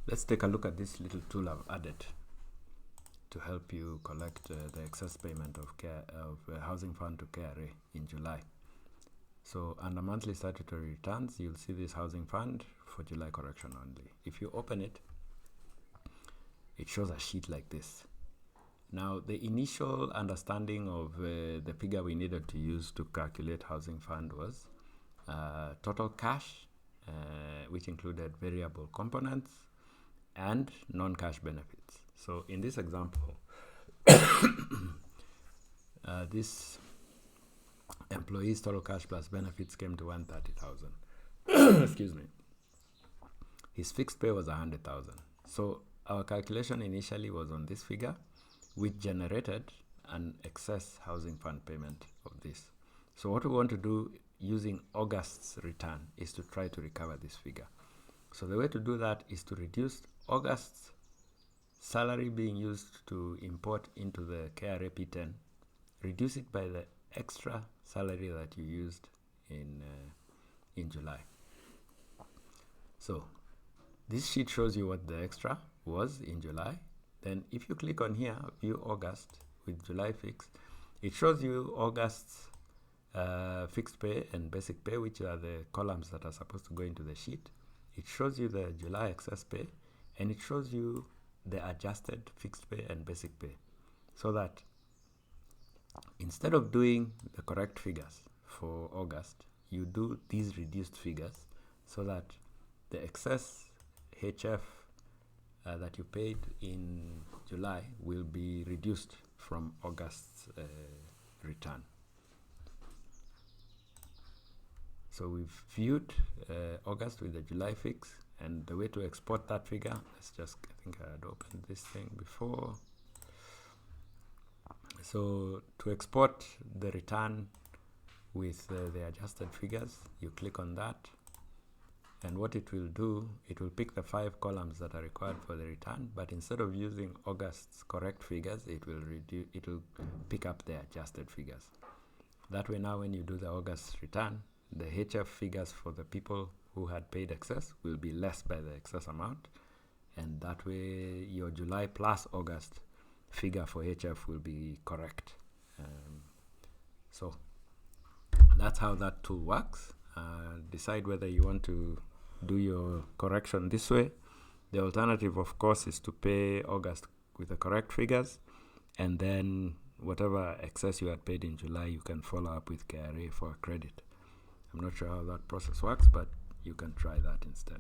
Let's take a look at this little tool I've added to help you collect the excess payment of housing fund to KRA in July. So under monthly statutory returns, you'll see this housing fund for July correction only. If you open it, it shows a sheet like this. Now, the initial understanding of the figure we needed to use to calculate housing fund was total cash, which included variable components and non-cash benefits. So in this example, this employee's total cash plus benefits came to 130,000. Excuse me. His fixed pay was 100,000. So our calculation initially was on this figure, which generated an excess housing fund payment of this. So what we want to do using August's return is to try to recover this figure. So the way to do that is to reduce August's salary being used to import into the KRA P10, reduce it by the extra salary that you used in July. So this sheet shows you what the extra was in July. Then if you click on here, view August with July fixed, it shows you August's fixed pay and basic pay, which are the columns that are supposed to go into the sheet. It shows you the July excess pay, and it shows you the adjusted fixed pay and basic pay, so that instead of doing the correct figures for August, you do these reduced figures, so that the excess HF that you paid in July will be reduced from August's return. So we've viewed August with the July fix, and the way to export that figure, let's just, I think I had opened this thing before. So to export the return with the adjusted figures, you click on that, and what it will do, it will pick the 5 columns that are required for the return, but instead of using August's correct figures, it will pick up the adjusted figures. That way now when you do the August return, the HF figures for the people who had paid excess will be less by the excess amount, and that way your July plus August figure for HF will be correct. So that's how that tool works. Decide whether you want to do your correction this way. The alternative, of course, is to pay August with the correct figures, and then whatever excess you had paid in July, you can follow up with KRA for a credit. I'm not sure how that process works, but you can try that instead.